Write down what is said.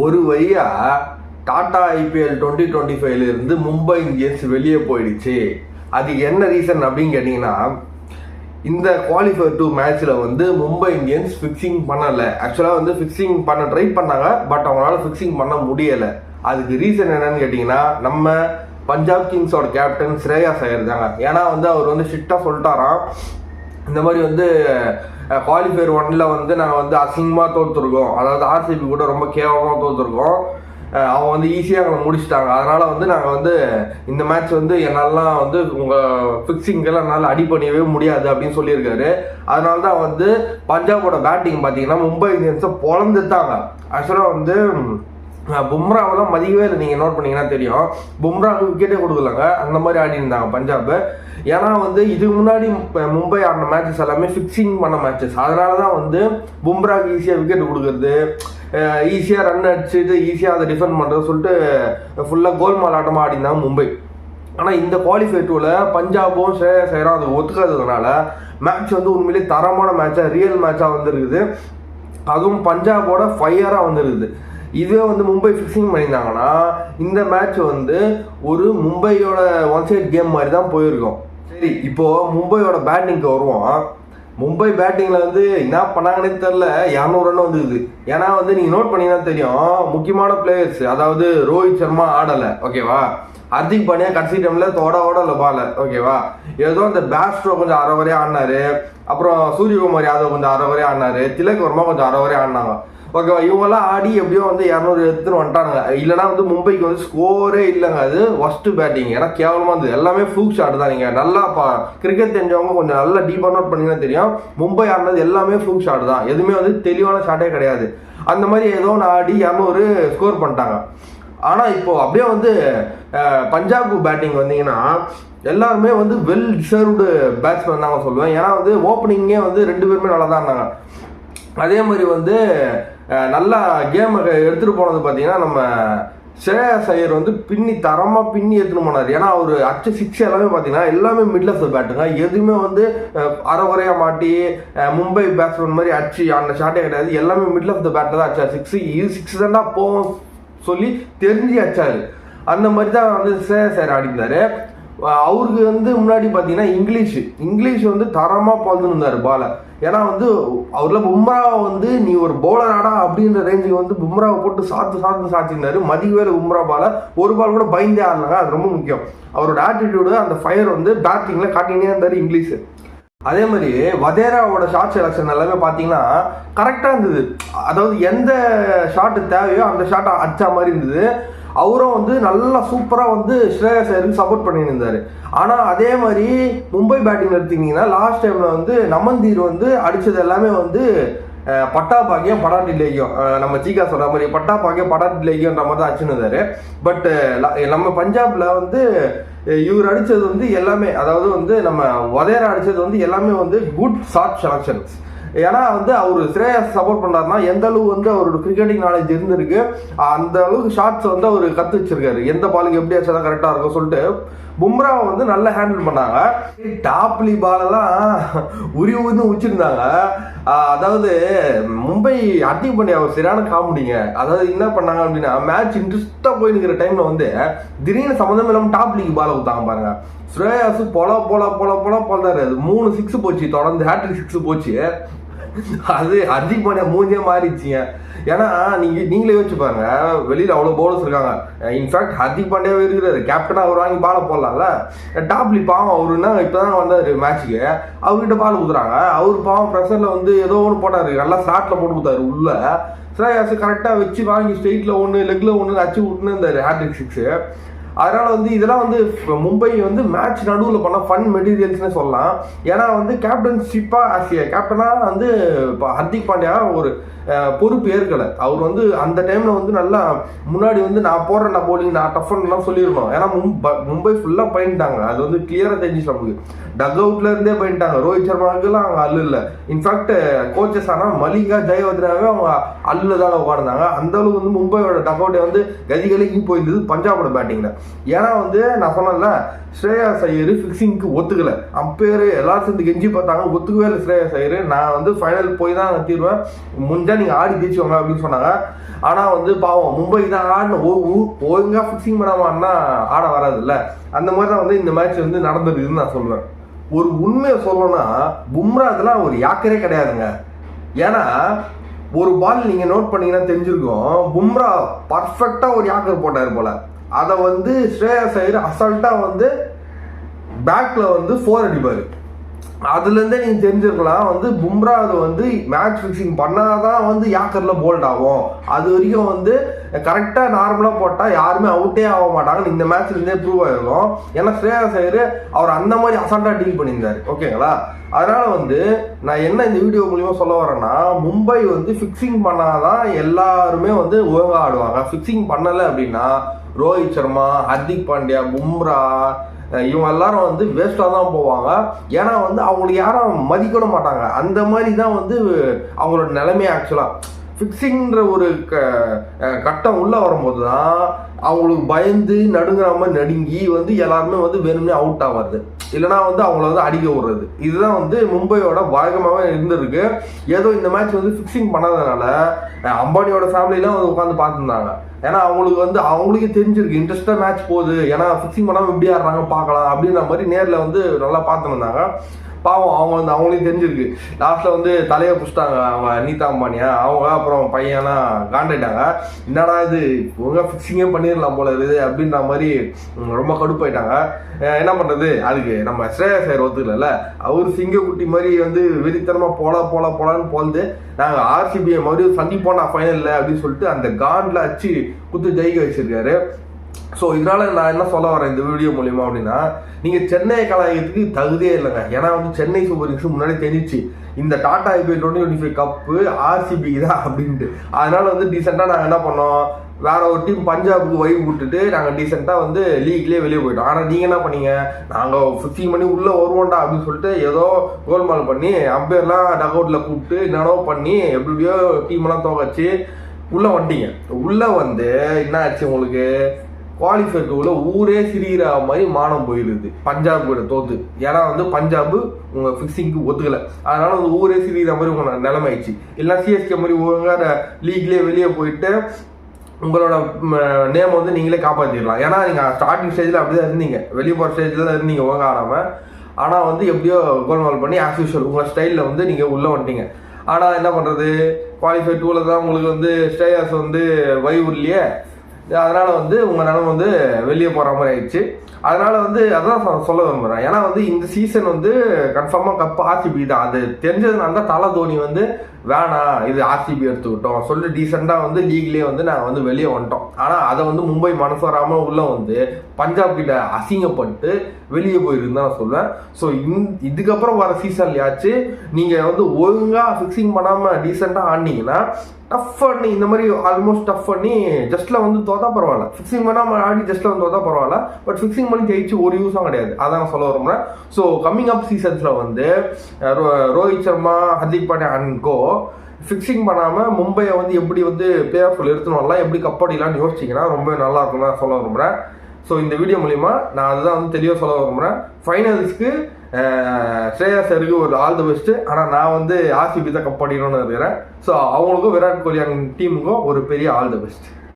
ஒரு வழியா டாடா ஐபிஎல் 2025 இருந்து மும்பை இந்தியன்ஸ் வெளியே போயிடுச்சு. அதுக்கு என்ன ரீசன் அப்படின்னு கேட்டீங்கன்னா, இந்த குவாலிஃபயர் 2 மேட்ச்ல மும்பை இந்தியன்ஸ் ஃபிக்ஸிங் பண்ணலை. ஆக்சுவலாக ஃபிக்ஸிங் பண்ண ட்ரை பண்ணாங்க, பட் அவங்களால ஃபிக்ஸிங் பண்ண முடியலை. அதுக்கு ரீசன் என்னன்னு கேட்டிங்கன்னா, நம்ம பஞ்சாப் கிங்ஸோட கேப்டன் ஸ்ரேயாஸ் ஐயர் தாங்க. ஏன்னா அவர் ஸ்ட்ரிக்டாக சொல்லிட்டாராம், இந்த மாதிரி குவாலிஃபயர் 1ல் நாங்கள் அசிங்கமாக தோற்றுருக்கோம், அதாவது ஆர்சிபி கூட ரொம்ப கேவலமாக தோற்றுருக்கோம், அவங்க ஈஸியாக எங்களை முடிச்சிட்டாங்க. அதனால் நாங்கள் இந்த மேட்ச் என்னாலலாம் உங்கள் ஃபிக்ஸிங்கெல்லாம் என்னால் அடி பண்ணவே முடியாது அப்படின்னு சொல்லியிருக்காரு. அதனால தான் பஞ்சாபோட பேட்டிங் பார்த்தீங்கன்னா மும்பை இந்தியன்ஸை பொழந்துட்டாங்க. ஆக்சுவலாக பும்ராவெல்லாம் மதிக்கவே இல்லை. நீங்கள் நோட் பண்ணீங்கன்னா தெரியும், பும்ராவுக்கு விக்கெட்டே கொடுக்கலங்க, அந்த மாதிரி ஆடி இருந்தாங்க பஞ்சாப். ஏன்னா இதுக்கு முன்னாடி மும்பை ஆடின மேட்சஸ் எல்லாமே ஃபிக்ஸிங் பண்ண மேட்சஸ். அதனால தான் பும்ராவுக்கு ஈஸியாக விக்கெட் கொடுக்குறது, ஈஸியாக ரன் அடிச்சுட்டு ஈஸியாக அதை டிஃபெண்ட் பண்ணுறது சொல்லிட்டு ஃபுல்லாக கோல்மால் ஆட்டமாக ஆடினாங்க மும்பை. ஆனால் இந்த குவாலிஃபயர் 2ல் பஞ்சாபும் ஸ்ரேயாஸ் ஐயரும் அதை ஒத்துக்காததுனால மேட்ச் உண்மையிலே தரமான மேட்சாக ரியல் மேட்சாக வந்துருக்குது. அதுவும் பஞ்சாபோட ஃபயராக வந்துருக்குது. இதுவே மும்பை ஃபிக்ஸிங் பண்ணியிருந்தாங்கன்னா இந்த மேட்ச் ஒரு மும்பையோட ஒன் சைட் கேம் மாதிரி தான் போயிருக்கும். சரி, இப்போ மும்பையோட பேட்டிங்க்கு வருவோம். மும்பை பேட்டிங்கில் என்ன பண்ணாங்கன்னே தெரில, 200 ரன் வந்துருக்குது. ஏன்னா நீங்கள் நோட் பண்ணிங்கன்னா தெரியும், முக்கியமான பிளேயர்ஸ், அதாவது ரோஹித் சர்மா ஆடலை, ஓகேவா, ஹர்திக் பாண்டியா கடைசி டைமில் ஓடல பால, ஓகேவா, ஏதோ அந்த பேஸ்ட்ரோ கொஞ்சம் அரை வரையும் ஆடினாரு, அப்புறம் சூரியகுமார் யாதவ் கொஞ்சம் அரை வரையும் ஆடினாரு, திலக் வர்மா கொஞ்சம் அரை வரையும் ஆடினாங்க, ஓகேவா. இவங்கெல்லாம் ஆடி எப்படியோ 200 எடுத்துன்னு வந்துட்டாங்க. இல்லைனா மும்பைக்கு ஸ்கோரே இல்லைங்க. அது ஒஸ்ட் பேட்டிங், ஏன்னா கேவலமாக இருந்தது. எல்லாமே ஃப்ளூக் ஷாட் தான். நீங்கள் நல்லா கிரிக்கெட் தெரிஞ்சவங்க கொஞ்சம் நல்லா டீப்பாக நோட் பண்ணிங்கன்னா தெரியும், மும்பை ஆடினது எல்லாமே ஃப்ளூக் ஷாட் தான். எதுவுமே தெளிவான ஷாட்டே கிடையாது. அந்த மாதிரி ஏதோ ஒன்று ஆடி 200 ஸ்கோர் பண்ணிட்டாங்க. ஆனால் இப்போ அப்படியே பஞ்சாப் பேட்டிங் வந்தீங்கன்னா எல்லாருமே வெல் டிசர்வ்டு பேட்ஸ்மேன் தாங்க சொல்லுவேன். ஏன்னா ஓப்பனிங்கே 2 பேருமே நல்லா தான் இருந்தாங்க. அதே மாதிரி நல்லா கேம் எடுத்துகிட்டு போனது பார்த்தீங்கன்னா, நம்ம ஸ்ரேயாஸ் ஐயர் தரமாக பின்னி எடுத்துன்னு போனார். ஏன்னா அவர் அச்ச 6 எல்லாமே பார்த்தீங்கன்னா எல்லாமே மிடில் ஆஃப் த பேட்டுங்க. எதுவுமே அரை குறையாக மாட்டி மும்பை பேட்ஸ்மேன் மாதிரி அடிச்சு அந்த ஷாட்டே கிடையாது. எல்லாமே மிடில் ஆஃப் த பேட்டில் தான் அடிச்சார். 6 தான்டா போவோம் சொல்லி தெரிஞ்சு அடிச்சாரு. அந்த மாதிரி தான் ஸ்ரேயாஸ் ஐயர் ஆடிந்தார். அவருக்கு முன்னாடி பார்த்தீங்கன்னா இங்கிலீஷ் தரமாக பழுந்துருந்தார் பாலை. ஏன்னா அவரில் பும்ராவை நீ ஒரு பவுலர் ஆடா அப்படின்ற ரேஞ்சுக்கு பும்ராவை போட்டு சாத்திருந்தாரு. மதிவேல பும்ரா பாலை ஒரு பால் கூட பயந்தே ஆடினாங்க. அது ரொம்ப முக்கியம். அவரோட ஆட்டிடியூடு, அந்த ஃபயர் பேட்டிங்கில் காட்டினே இருந்தார் இங்கிலீஷ். அதே மாதிரி வதேராவோட ஷாட் செலக்ஷன் எல்லாமே பார்த்தீங்கன்னா கரெக்டாக இருந்தது. அதாவது எந்த ஷாட்டு தேவையோ அந்த ஷாட்டை அடிச்சா மாதிரி இருந்தது. அவரும் நல்லா சூப்பராக ஸ்ரேயாஸ் ஐயருக்கு சப்போர்ட் பண்ணிட்டு இருந்தார். ஆனால் அதே மாதிரி மும்பை பேட்டிங் எடுத்தீங்கன்னா லாஸ்ட் டைமில் நமந்தீர் அடித்தது எல்லாமே பட்டா பாக்கியம் படாட்டி லேகியம், நம்ம சீக்கா சொல்கிற மாதிரி பட்டா பாக்கியம் படாட்டி லேகியன்ற மாதிரி தான் அடிச்சுன்னு. பட் நம்ம பஞ்சாபில் இவர் அடித்தது எல்லாமே, அதாவது நம்ம வதேரா அடித்தது எல்லாமே குட் ஷாட் செலக்ஷன்ஸ். ஏன்னா அவர் ஸ்ரேயாஸ் சப்போர்ட் பண்ணாருன்னா எந்த அளவுக்கு அவரோட கிரிக்கெட்டிங் நாலேஜ் இருந்திருக்கு, அந்த அளவுக்கு ஷாட்ஸ் அவர் கற்று வச்சிருக்காரு. எந்த பாலுக்கு எப்படி அடிச்சா கரெக்டாக இருக்கும் சொல்லிட்டு பும்ராவை நல்லா ஹேண்டில் பண்ணாங்க. டாப்லி பாலெல்லாம் உரிவுன்னு வச்சிருந்தாங்க. அதாவது மும்பை ஹர்திக் பாண்டியா அவர் சரியான காமெடிங்க. அதாவது என்ன பண்ணாங்க அப்படின்னா, மேட்ச் இன்ட்ரெஸ்டாக போயிருக்கிற டைமில் திடீர்னு சம்மந்தம் இல்லாமல் டாப் லீக் பாலை ஊற்றாங்க பாருங்க. ஸ்ரேயாஸ் போலாரு. அது 3 6 போச்சு, தொடர்ந்து ஹேட்ரிக் 6 போச்சு. அது ஹர்திக் பாண்டியா மூஞ்சே மாறிடுச்சிங்க. ஏன்னா நீங்களே யோசிச்சு பாருங்க, வெளியில் அவ்வளோ பவுலர்ஸ் இருக்காங்க. இன்ஃபேக்ட் ஹர்திக் பாண்டியாவே இருக்கிறாரு, கேப்டனாக அவர் வாங்கி பாலை போடலாம்ல. டாப்லி பாவம் அவருன்னா இப்போ தான் வந்தார் மேட்ச்சுக்கு, அவர்கிட்ட பால் கொடுக்குறாங்க. அவர் பாவம் ப்ரெஷரில் ஏதோ ஒன்று போட்டார், நல்லா ஸ்லாட்டில் போட்டு கொடுத்தாரு உள்ள. ஸ்ரேயாஸ் கரெக்டாக வச்சு வாங்கி ஸ்ட்ரெயிட்டில் 1 லெக்கில் 1 அச்சு விட்டுன்னு இருந்தார் ஹேட்ரிக் 6. அதனால் இதெல்லாம் மும்பை மேட்ச் நடுவில் பண்ண ஃபன் மெட்டீரியல்ஸ்னே சொல்லலாம். ஏன்னா கேப்டன்ஷிப்பாக ஆசிய கேப்டனாக இப்போ ஹர்திக் பாண்டியா ஒரு பொறுப்பு ஏற்கலை. அவர் அந்த டைமில் நல்லா முன்னாடி நான் போடுறேன், நான் போலிங், நான் டஃப்லாம் சொல்லியிருக்கணும். ஏன்னா மும்பை ஃபுல்லாக பண்ணிட்டாங்க. அது கிளியராக தெரிஞ்சிச்சு நமக்கு. டக் அவுட்ல இருந்தே பண்ணிட்டாங்க. ரோஹித் சர்மாவுக்குலாம் அவங்க அல்லு இல்லை. இன்ஃபேக்ட் கோச்சஸ் ஆனால் மலிங்கா ஜெயவர்தனாவே அவங்க அல்லு தான் உட்காந்துருந்தாங்க. அந்த அளவுக்கு மும்பையோட டக் அவுட்டை கதிகளுக்கு போயிருந்தது பஞ்சாபோட பேட்டிங்கில். ஏன்னா வந்து நான் சொன்னேன்ல, ஸ்ரேயாஸ் ஐயர் ஃபிக்ஸிங்க்கு ஒத்துக்கல. அம்பேர் எல்லாரும் சேர்ந்து கெஞ்சி பார்த்தாங்க, ஒத்துக்கவே இல்லை ஸ்ரேயாஸ் ஐயர். நான் வந்து ஃபைனல் போய் தான் தீர்வேன், முடிஞ்சா நீங்கள் ஆடி ஜெயிச்சுவாங்க அப்படின்னு சொன்னாங்க. ஆனால் வந்து பாவம் மும்பை தான் ஆடின ஒழுங்காக ஃபிக்ஸிங் பண்ணாமன்னா ஆட வராது இல்லை. அந்த மாதிரி தான் வந்து இந்த மேட்ச் வந்து நடந்துருக்குதுன்னு நான் சொல்லுவேன். ஒரு உண்மையை சொல்லணும்னா பும்ரா இதெல்லாம் ஒரு யாக்கரே கிடையாதுங்க. ஏன்னா ஒரு பால் நீங்கள் நோட் பண்ணீங்கன்னா தெரிஞ்சிருக்கும், பும்ரா பர்ஃபெக்டாக ஒரு யாக்கர் போட்டார் போல. அதை வந்து ஸ்ரேயாஸ் ஐயர் அசால்ட்டாக வந்து பேக்கில் வந்து 4 அடிப்பார். அதுலேருந்தே நீங்கள் தெரிஞ்சிருக்கலாம் வந்து பும்ரா அது வந்து மேட்ச் ஃபிக்ஸிங் பண்ணாதான் வந்து யாக்கரில் போல்ட் ஆகும். அது வரைக்கும் வந்து கரெக்டாக நார்மலாக போட்டால் யாருமே அவுட்டே ஆக மாட்டாங்கன்னு இந்த மேட்ச்லேருந்தே ப்ரூவ் ஆகிருக்கும். ஏன்னா ஸ்ரேயாஸ் ஐயர் அவர் அந்த மாதிரி அசால்ட்டாக டீல் பண்ணியிருந்தார். ஓகேங்களா? அதனால் வந்து நான் என்ன இந்த வீடியோ மூலிமா சொல்ல வரேன்னா, மும்பை வந்து ஃபிக்ஸிங் பண்ணாதான் எல்லாருமே வந்து ஒழுங்காக ஆடுவாங்க. ஃபிக்ஸிங் பண்ணலை அப்படின்னா ரோஹித் சர்மா, ஹர்திக் பாண்டியா, பும்ரா இவங்க எல்லாரும் வந்து வேஸ்ட்டாக தான் போவாங்க. ஏன்னா வந்து அவங்களுக்கு யாரும் மதிக்க மாட்டாங்க. அந்த மாதிரி தான் வந்து அவங்களோட நிலைமை. ஆக்சுவலாக ஃபிக்ஸிங்கிற ஒரு கட்டம் உள்ளே வரும்போது தான் அவங்களுக்கு பயந்து நடுங்கிற மாதிரி நடுங்கி வந்து எல்லாருமே வந்து வேணும்னே அவுட் ஆகாது, இல்லைனா வந்து அவங்கள வந்து அடிக்க விடுறது. இதுதான் வந்து மும்பையோட வழக்கமாகவே இருந்திருக்கு. ஏதோ இந்த மேட்ச் வந்து ஃபிக்ஸிங் பண்ணாதனால அம்பானியோட ஃபேமிலிலாம் வந்து உட்காந்து பார்த்துருந்தாங்க. ஏன்னா அவங்களுக்கு வந்து அவங்களுக்கே தெரிஞ்சிருக்கு இன்ட்ரெஸ்டாக மேட்ச் போகுது, ஏன்னா ஃபிக்ஸிங் பண்ணாமல் எப்படி ஆடுறாங்க பார்க்கலாம் அப்படின்ற மாதிரி நேரில் வந்து நல்லா பார்த்துருந்தாங்க. பாவம் அவங்க வந்து அவங்களுக்கு தெரிஞ்சிருக்கு. லாஸ்ட்டில் வந்து தலையை பிடிச்சிட்டாங்க அவங்க அனிதா அம்பானியா. அவங்க அப்புறம் பையனா காண்டாயிட்டாங்க, என்னடா இது ஒழுங்காக ஃபிக்ஸிங்கே பண்ணிடலாம் போல இருக்குது அப்படின்ற மாதிரி ரொம்ப கடுப்பாயிட்டாங்க. என்ன பண்ணுறது, அதுக்கு நம்ம ஸ்ரேயாஸ் ஐயர் ஒத்துக்கல. அவர் சிங்கக்குட்டி மாதிரி வந்து வெறித்தனமாக போலான்னு போந்து நாங்கள் ஆர்சிபியை மறுபடியும் சந்திப்போம் நான் ஃபைனலில் அப்படின்னு சொல்லிட்டு அந்த காண்டில் அச்சு குத்து ஜெயிக்க வச்சிருக்காரு. ஸோ இதனால நான் என்ன சொல்ல வரேன் இந்த வீடியோ மூலியமா அப்படின்னா, நீங்கள் சென்னை கலாயத்துக்கு தகுதியே இல்லைங்க. ஏன்னா வந்து சென்னை சூப்பர் கிங்ஸ் முன்னாடி தெரிஞ்சு இந்த டாடா ஐபிஎல் 2025 கப்பு ஆர்சிபிக்கு தான் அப்படின்ட்டு. அதனால வந்து டீசெண்டாக நாங்கள் என்ன பண்ணோம், வேற ஒரு டீம் பஞ்சாபுக்கு வைப் விட்டுட்டு நாங்கள் டீசெண்டாக வந்து லீக்லேயே வெளியே போயிட்டோம். ஆனால் நீங்கள் என்ன பண்ணீங்க, நாங்கள் 15 மணி உள்ளே வருவோண்டா அப்படின்னு சொல்லிட்டு ஏதோ கோல்மால் பண்ணி அம்பேர்லாம் டக் அவுட்டில் கூப்பிட்டு என்னென்னோ பண்ணி எப்படியோ டீமெல்லாம் தோக்கச்சு உள்ளே வந்துட்டீங்க. உள்ளே வந்து என்ன ஆச்சு, உங்களுக்கு குவாலிஃபைர் டூவில் ஊரே சிரிகிற மாதிரி மானம் போயிடுது பஞ்சாப் கூட தோத்து. ஏன்னா வந்து பஞ்சாப் உங்கள் ஃபிக்ஸிங்க்கு ஒத்துக்கலை, அதனால வந்து ஊரே சிரிகிற மாதிரி உங்கள் நிலைமை ஆயிடுச்சு. இல்லைனா சிஎஸ்கே மாதிரி ஒழுங்காக லீக்லேயே வெளியே போயிட்டு உங்களோட நேம் வந்து நீங்களே காப்பாற்றிடலாம். ஏன்னா நீங்கள் ஸ்டார்டிங் ஸ்டேஜில் அப்படி தான் இருந்தீங்க, வெளியே போகிற ஸ்டேஜில் தான் இருந்தீங்க ஒழுங்காக ஆடாமல். ஆனால் வந்து எப்படியோ கோல்மால் பண்ணி ஆஸ் யூஷுவல் உங்கள் ஸ்டைலில் வந்து நீங்கள் உள்ளே வந்துட்டீங்க. ஆனால் என்ன பண்ணுறது, குவாலிஃபை டூவில் தான் உங்களுக்கு வந்து ஸ்ரேயாஸ் வந்து வைவ் இல்லையே, அதனால் வந்து உங்கள் நிலம் வந்து வெளியே போகிற மாதிரி ஆயிடுச்சு. அதனால் வந்து அதான் சொல்ல விரும்புகிறேன். ஏன்னா வந்து இந்த சீசன் வந்து கன்ஃபார்மாக கப்பு ஆர்சிபி தான். அது தெரிஞ்சதுனால தான் தலை தோனி வந்து வேணாம் இது ஆர்சிபி எடுத்துக்கிட்டோம் சொல்லிட்டு டீசெண்டாக வந்து லீக்லேயே வந்து நாங்கள் வந்து வெளியே வந்துட்டோம். ஆனால் அதை வந்து மும்பை மனசு வராமல் உள்ளே வந்து பஞ்சாப் கிட்ட அசிங்கப்பட்டு வெளியே போயிருக்குன்னு தான் நான் சொல்லுவேன். ஸோ இதுக்கப்புறம் வர சீசன்லையாச்சு நீங்கள் வந்து ஒழுங்காக ஃபிக்ஸிங் பண்ணாமல் டீசெண்டாக ஆடினீங்கன்னா டஃப் பண்ணி இந்த மாதிரி ஆல்மோஸ்ட் டஃப் பண்ணி ஜஸ்ட்டில் வந்து தோத்தா பரவாயில்ல, ஃபிக்ஸிங் பண்ணாமல் ஆடி ஜஸ்ட்டில் வந்து தோத்தா பரவாயில்ல, பட் ஃபிக்ஸிங் பண்ணி ஜெயிச்சு ஒரு யூஸும் கிடையாது. அதான் நான் சொல்ல விரும்புகிறேன். ஸோ கம்மிங் அப் சீசன்ஸில் வந்து Rohit Sharma, Hardik Pandya and co fixing பண்ணாமல் மும்பையை வந்து எப்படி வந்து பிளே ஆஃபில் எடுத்துனோம்லாம் எப்படி கப்படிலான்னு யோசிச்சிங்கன்னா ரொம்ப நல்லா இருக்கும்னு நான் சொல்ல விரும்புகிறேன். ஸோ இந்த வீடியோ மூலிமா நான் அதுதான் வந்து தெளிவாக சொல்ல விரும்புகிறேன். ஃபைனல்ஸ்க்கு ஸ்ரேயாஸ் ஐயருக்கு ஒரு ஆல் தி பெஸ்ட்டு. ஆனால் நான் வந்து ஆர்சிபி தான் கப்படிக்கணும்னு இருக்கிறேன். ஸோ அவங்களுக்கும் விராட் கோலி டீமுக்கும் ஒரு பெரிய ஆல் தி பெஸ்ட்.